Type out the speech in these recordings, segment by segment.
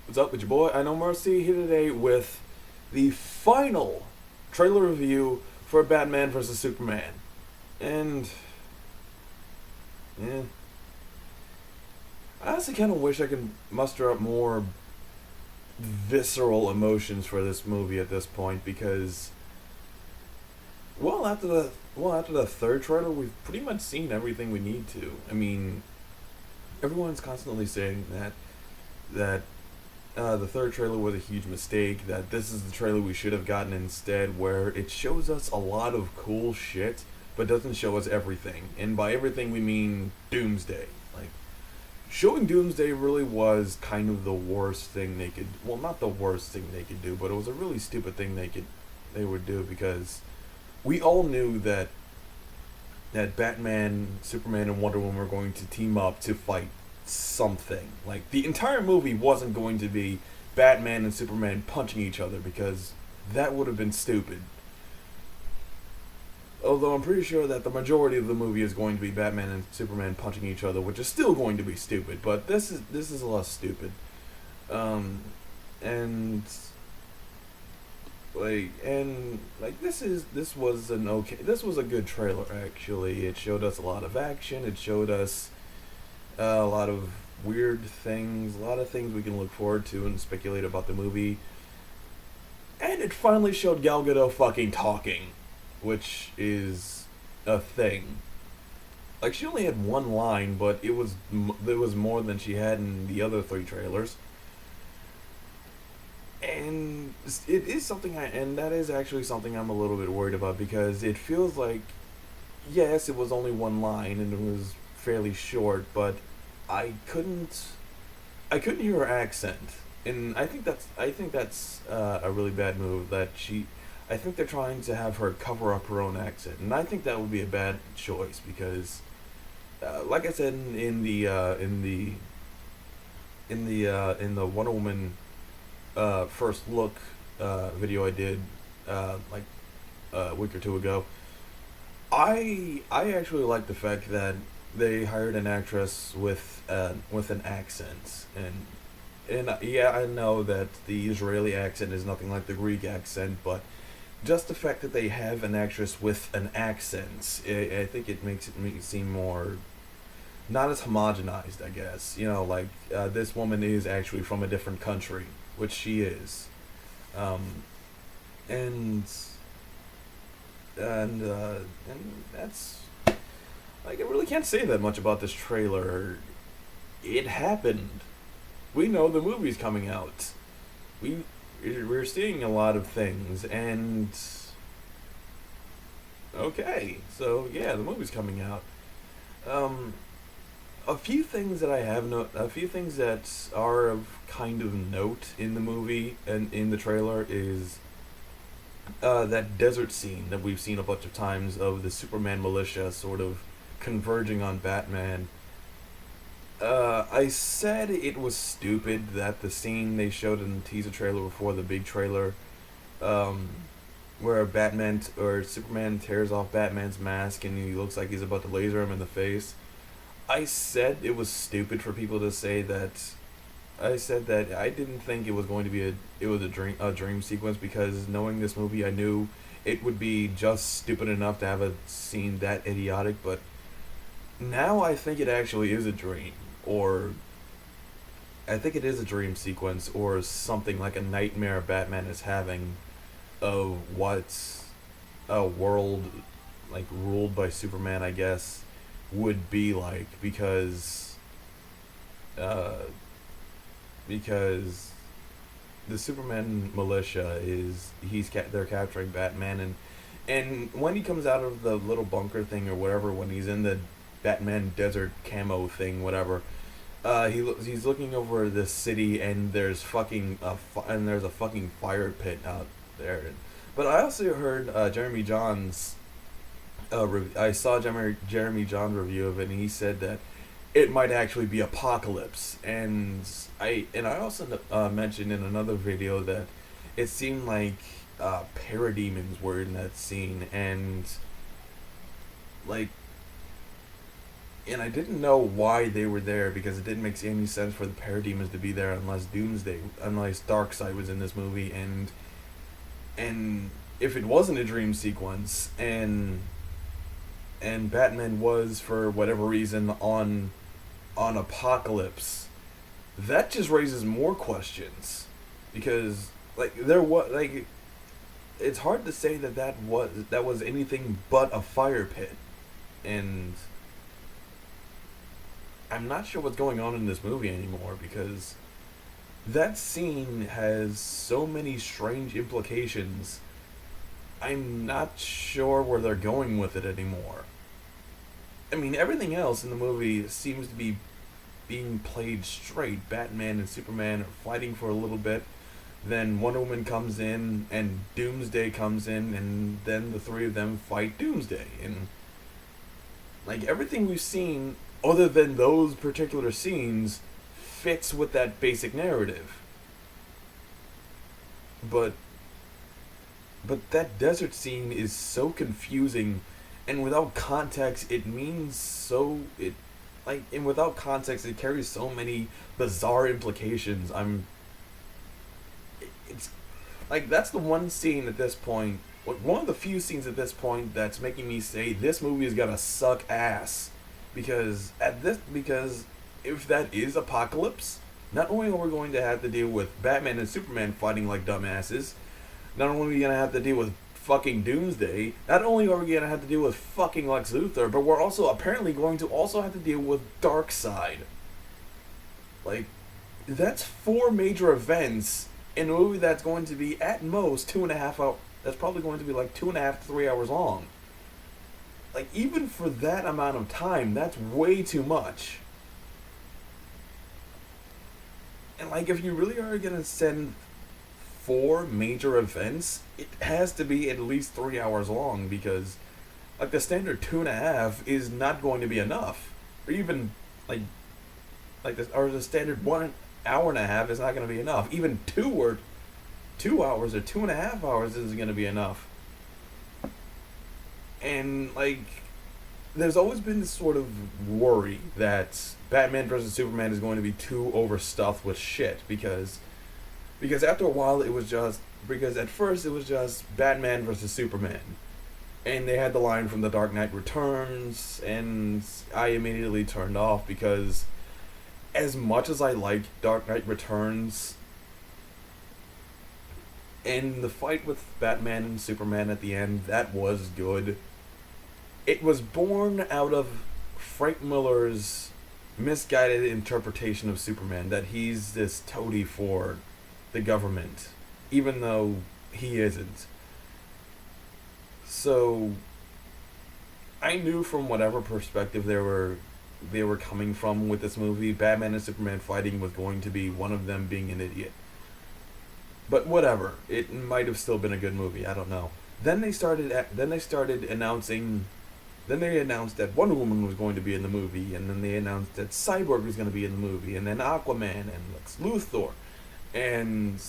What's up with your boy? I know Mercy here today with the final trailer review for Batman vs Superman. And yeah, I honestly kind of wish I could muster up more visceral emotions for this movie at this point because after the third trailer, we've pretty much seen everything we need to. I mean, everyone's constantly saying that the third trailer was a huge mistake, that this is the trailer we should have gotten instead, where it shows us a lot of cool shit, but doesn't show us everything. And by everything, we mean Doomsday. Like, showing Doomsday really was kind of the worst thing they could, well, not the worst thing they could do, but it was a really stupid thing they would do, because we all knew that Batman, Superman, and Wonder Woman were going to team up to fight something. Like, the entire movie wasn't going to be Batman and Superman punching each other, because that would have been stupid. Although I'm pretty sure that the majority of the movie is going to be Batman and Superman punching each other, which is still going to be stupid. But this is less stupid. Um, and this was a good trailer, actually. It showed us a lot of action. It showed us a lot of weird things, a lot of things we can look forward to and speculate about the movie. And it finally showed Gal Gadot fucking talking, which is a thing. Like, she only had one line, but it was more than she had in the other three trailers. And it is something and that is actually something I'm a little bit worried about, because it feels like, yes, it was only one line and it was fairly short, but I couldn't I couldn't hear her accent, and I think that's a really bad move. I think they're trying to have her cover up her own accent, and I think that would be a bad choice, because, like I said in the Wonder Woman first look video I did like a week or two ago, I actually like the fact that they hired an actress with an accent, and yeah, I know that the Israeli accent is nothing like the Greek accent, but just the fact that they have an actress with an accent, I think it makes it seem more, not as homogenized, I guess. Like, this woman is actually from a different country, which she is, um, and and that's, like, I really can't say that much about this trailer. It happened. We know the movie's coming out. We we're seeing a lot of things, and okay, so yeah, the movie's coming out. Um, a few things that are of kind of note in the movie and in the trailer is that desert scene that we've seen a bunch of times of the Superman militia sort of converging on Batman. I said it was stupid that the scene they showed in the teaser trailer before the big trailer, um, where Batman or Superman tears off Batman's mask and he looks like he's about to laser him in the face. I said it was stupid for people to say that. I said that I didn't think it was going to be a dream sequence, because knowing this movie, I knew it would be just stupid enough to have a scene that idiotic. But now I think it actually is a dream, or I think it is a dream sequence, or something like a nightmare Batman is having of what a world like ruled by Superman, I guess, would be like, uh, because the Superman militia they're capturing Batman, and when he comes out of the little bunker thing or whatever, when he's in the Batman desert camo thing, whatever, he's looking over the city, and there's a fucking fire pit out there. But I also heard Jeremy John's I saw Jeremy John review of it, and he said that it might actually be Apocalypse. And I also mentioned in another video that it seemed like parademons were in that scene, and, like, and I didn't know why they were there because it didn't make any sense for the parademons to be there unless Darkseid was in this movie, and if it wasn't a dream sequence, and Batman was for whatever reason on Apokolips, that just raises more questions because it's hard to say that was anything but a fire pit, and I'm not sure what's going on in this movie anymore because that scene has so many strange implications. I'm not sure where they're going with it anymore. I mean, everything else in the movie seems to be being played straight. Batman and Superman are fighting for a little bit. Then Wonder Woman comes in, and Doomsday comes in, and then the three of them fight Doomsday. And, like, everything we've seen, other than those particular scenes, fits with that basic narrative. But that desert scene is so confusing, and without context, and without context, it carries so many bizarre implications. It's like that's the one scene at this point, one of the few scenes at this point that's making me say this movie is gonna suck ass, because if that is Apokolips, not only are we going to have to deal with Batman and Superman fighting like dumbasses, not only are we gonna have to deal with fucking Doomsday, not only are we gonna have to deal with fucking Lex Luthor, but we're also apparently going to also have to deal with Darkseid. Like, that's 4 major events in a movie that's going to be at most 2.5 hours. That's probably going to be like 2.5 to 3 hours long. Like, even for that amount of time, that's way too much. And like, if you really are gonna send 4 major events, it has to be at least 3 hours long, because like the standard 2.5 is not going to be enough, or even the standard 1.5 is not going to be enough. Even 2 hours or 2.5 hours isn't going to be enough. And like, there's always been this sort of worry that Batman vs Superman is going to be too overstuffed with shit, because after a while because at first it was just Batman versus Superman, and they had the line from The Dark Knight Returns, and I immediately turned off, because as much as I like Dark Knight Returns, and the fight with Batman and Superman at the end, that was good. It was born out of Frank Miller's misguided interpretation of Superman, that he's this toady for the government, even though he isn't. So I knew from whatever perspective they were coming from with this movie, Batman and Superman fighting was going to be one of them being an idiot. But whatever, it might have still been a good movie. I don't know. Then they announced that Wonder Woman was going to be in the movie, and then they announced that Cyborg was going to be in the movie, and then Aquaman and Lex Luthor, and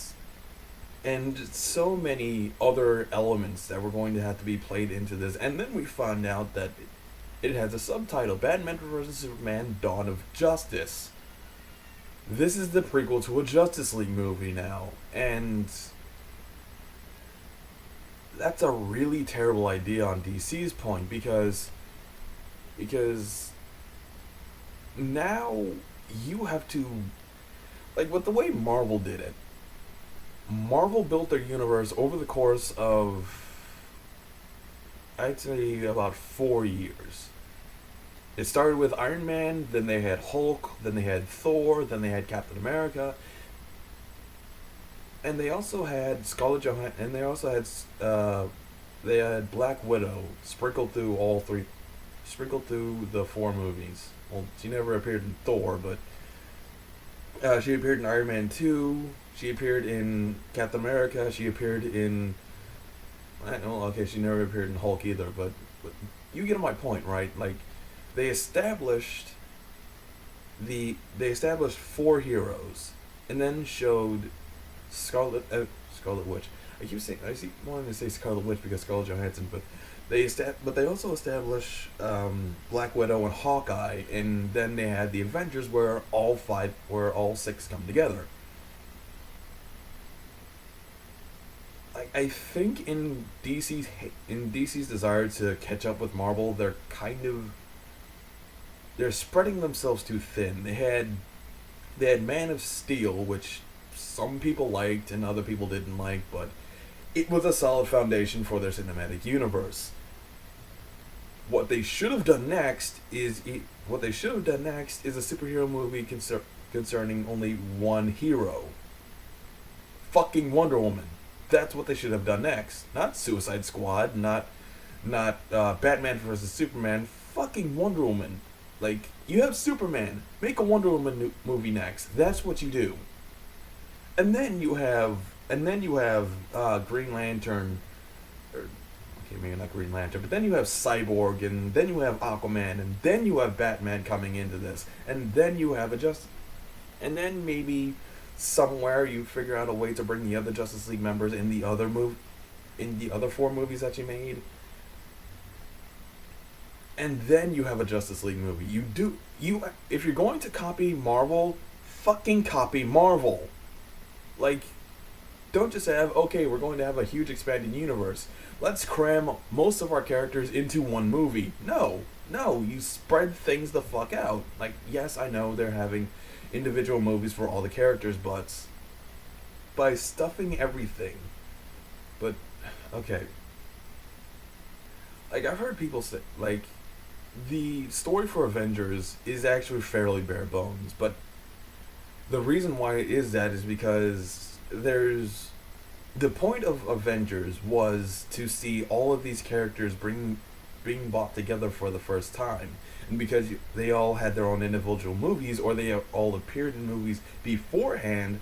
so many other elements that were going to have to be played into this. And then we found out that it has a subtitle: Batman vs Superman: Dawn of Justice. This is the prequel to a Justice League movie now, and that's a really terrible idea on DC's point, because now you have to, like, with the way Marvel did it. Marvel built their universe over the course of, I'd say, about 4 years. It started with Iron Man, then they had Hulk, then they had Thor, then they had Captain America, and they also had Scarlett Johansson, and they had Black Widow sprinkled through the 4 movies. Well, she never appeared in Thor, but she appeared in Iron Man 2, she appeared in Captain America, she appeared in, she never appeared in Hulk either, but you get my point, right? Like, they established 4 heroes, and then showed Scarlet Witch. I keep wanting to say Scarlet Witch because Scarlett Johansson, but But they also established Black Widow and Hawkeye, and then they had the Avengers, where all six come together. I think in DC's desire to catch up with Marvel, they're spreading themselves too thin. They had Man of Steel, which some people liked and other people didn't like, but it was a solid foundation for their cinematic universe. What they should have done next is what they should have done next is a superhero movie concerning only one hero. Fucking Wonder Woman. That's what they should have done next. Not Suicide Squad. Not Batman versus Superman. Fucking Wonder Woman. Like, you have Superman. Make a Wonder Woman movie next. That's what you do. And then you have Green Lantern, or okay, maybe not Green Lantern, but then you have Cyborg, and then you have Aquaman, and then you have Batman coming into this, and then you have and then maybe somewhere you figure out a way to bring the other Justice League members in the other four movies that you made, and then you have a Justice League movie. If you're going to copy Marvel, fucking copy Marvel. Like, don't just have, okay, we're going to have a huge expanded universe. Let's cram most of our characters into one movie. No, you spread things the fuck out. Like, yes, I know they're having individual movies for all the characters, but by stuffing everything. But, okay. Like, I've heard people say, like, the story for Avengers is actually fairly bare bones, but the reason why it is that is because the point of Avengers was to see all of these characters being brought together for the first time, and because they all had their own individual movies, or they all appeared in movies beforehand,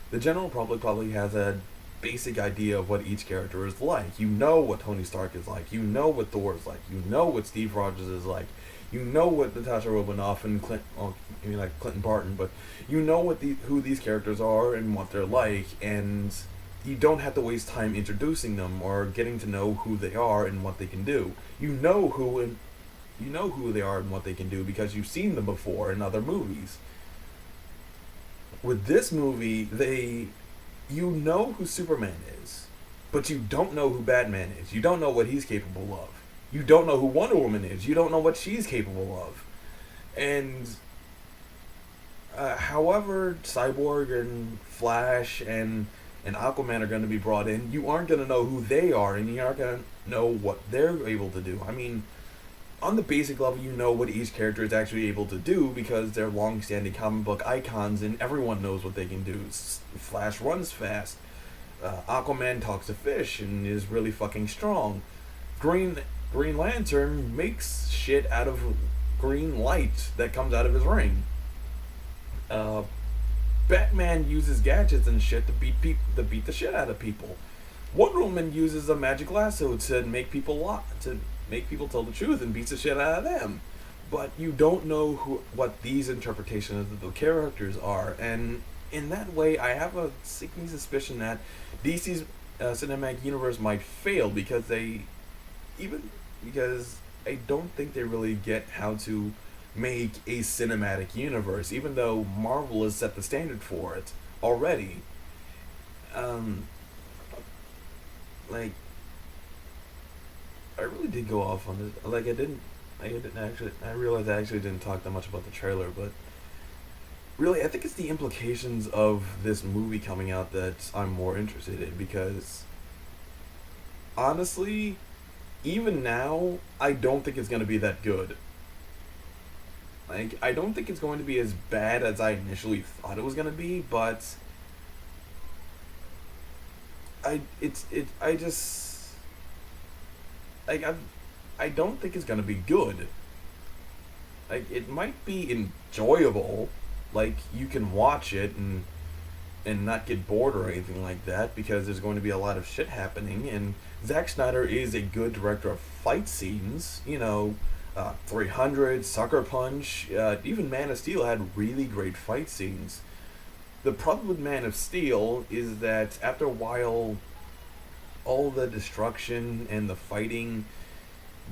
the general public probably has a basic idea of what each character is like. You know what Tony Stark is like. You know what Thor is like. You know what Steve Rogers is like. You know what Natasha Romanoff and Clinton Barton, but you know who these characters are and what they're like, and you don't have to waste time introducing them or getting to know who they are and what they can do. You know who they are and what they can do because you've seen them before in other movies. With this movie, you know who Superman is, but you don't know who Batman is. You don't know what he's capable of. You don't know who Wonder Woman is. You don't know what she's capable of. And however Cyborg and Flash and Aquaman are going to be brought in, you aren't going to know who they are, and you aren't going to know what they're able to do. I mean, on the basic level, you know what each character is actually able to do because they're long-standing comic book icons, and everyone knows what they can do. Flash runs fast. Aquaman talks to fish and is really fucking strong. Green Lantern makes shit out of green light that comes out of his ring. Batman uses gadgets and shit to beat the shit out of people. Wonder Woman uses a magic lasso to make people tell the truth and beats the shit out of them. But you don't know what these interpretations of the characters are, and in that way, I have a sickening suspicion that DC's cinematic universe might fail because I don't think they really get how to make a cinematic universe, even though Marvel has set the standard for it already. Like, I really did go off on this. Like, I realized I actually didn't talk that much about the trailer, but really, I think it's the implications of this movie coming out that I'm more interested in, because honestly, even now, I don't think it's going to be that good. Like, I don't think it's going to be as bad as I initially thought it was going to be, but I don't think it's going to be good. Like, it might be enjoyable, like, you can watch it and not get bored or anything like that, because there's going to be a lot of shit happening, and Zack Snyder is a good director of fight scenes. 300, Sucker Punch, even Man of Steel had really great fight scenes. The problem with Man of Steel is that after a while, all the destruction and the fighting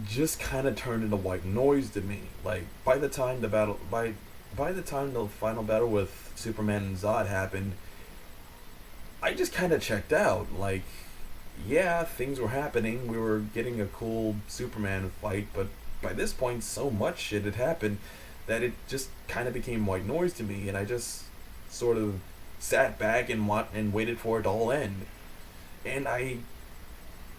just kind of turned into white noise to me. Like by the time the battle by the time the final battle with Superman and Zod happened, I just kind of checked out. Like, yeah, things were happening. We were getting a cool Superman fight, but by this point, so much shit had happened that it just kind of became white noise to me, and I just sort of sat back and waited for it to all end. And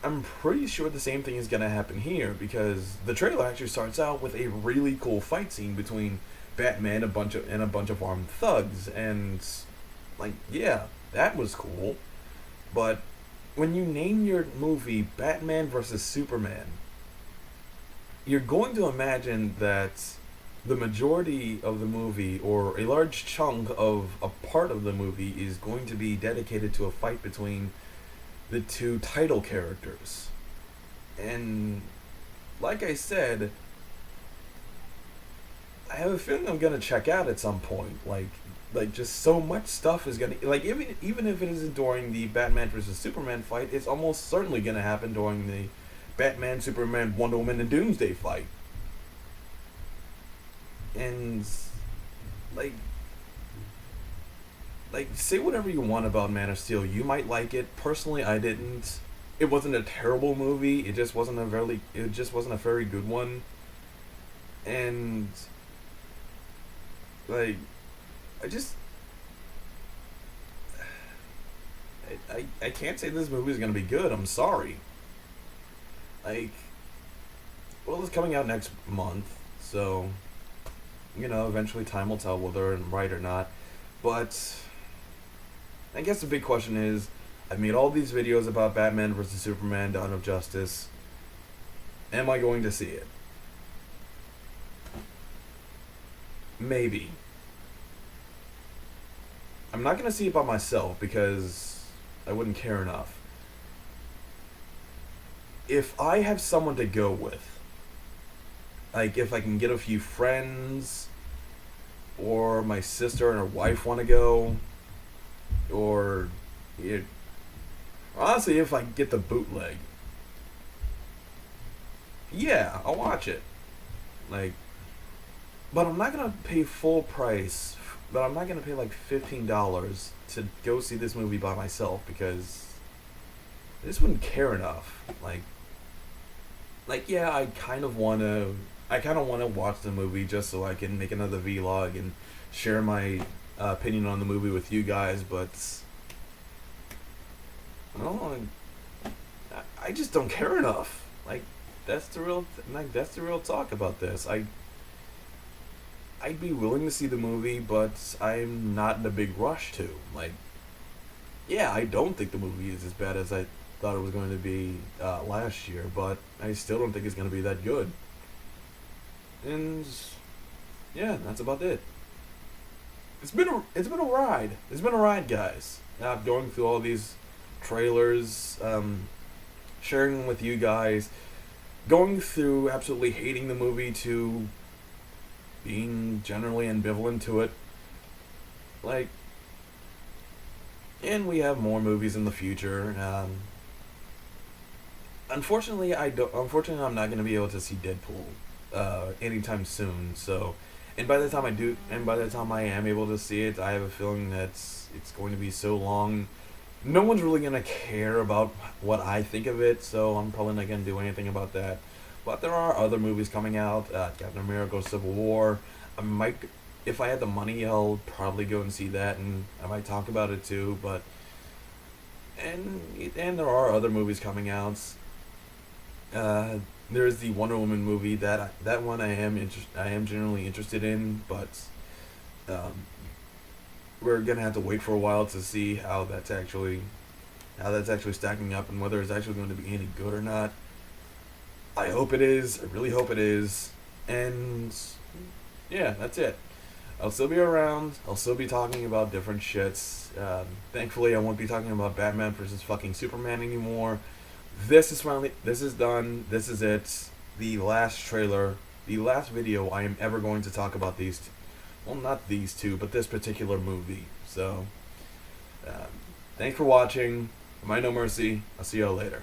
I'm pretty sure the same thing is gonna happen here because the trailer actually starts out with a really cool fight scene between Batman and a bunch of armed thugs, and like, yeah, that was cool. But when you name your movie Batman versus Superman, you're going to imagine that the majority of the movie, or a large chunk of a part of the movie, is going to be dedicated to a fight between the two title characters. And like I said, I have a feeling I'm gonna check out at some point. Like just so much stuff is gonna, like, even if it isn't during the Batman versus Superman fight, it's almost certainly gonna happen during the Batman, Superman, Wonder Woman, and Doomsday fight. And like say whatever you want about Man of Steel. You might like it. Personally, I didn't. It wasn't a terrible movie. It just wasn't a very good one. And like I just I can't say this movie is gonna be good. I'm sorry. Like, well, it's coming out next month, so eventually time will tell whether I'm right or not. But I guess the big question is, I've made all these videos about Batman vs Superman: Dawn of Justice. Am I going to see it? Maybe. I'm not going to see it by myself because I wouldn't care enough. If I have someone to go with, like if I can get a few friends, or my sister and her wife want to go, or honestly, if I get the bootleg, yeah, I'll watch it. Like, but I'm not gonna pay full price. But I'm not gonna pay like $15 to go see this movie by myself because I just wouldn't care enough. Yeah, I kind of wanna watch the movie just so I can make another vlog and share my opinion on the movie with you guys. But well, I just don't care enough. That's the real talk about this. I'd be willing to see the movie, but I'm not in a big rush to. Yeah, I don't think the movie is as bad as I thought it was going to be last year, but I still don't think it's going to be that good. And yeah, that's about it. It's been a ride. It's been a ride, guys. Going through all these trailers, sharing them with you guys, going through absolutely hating the movie to being generally ambivalent to it. And we have more movies in the future. Unfortunately, I'm not going to be able to see Deadpool anytime soon. So, and by the time I am able to see it, I have a feeling that it's going to be so long. No one's really going to care about what I think of it, so I'm probably not going to do anything about that. But there are other movies coming out. Captain America: Civil War. If I had the money, I'll probably go and see that, and I might talk about it too. But and there are other movies coming out. There's the Wonder Woman movie that one I am generally interested in, but we're gonna have to wait for a while to see how that's actually stacking up and whether it's actually going to be any good or not. I hope it is. I really hope it is. And yeah, that's it. I'll still be around. I'll still be talking about different shits. Thankfully, I won't be talking about Batman versus fucking Superman anymore. This is done. This is it. The last trailer. The last video I am ever going to talk about well, not these two, but this particular movie. So, thanks for watching. My No Mercy. I'll see y'all later.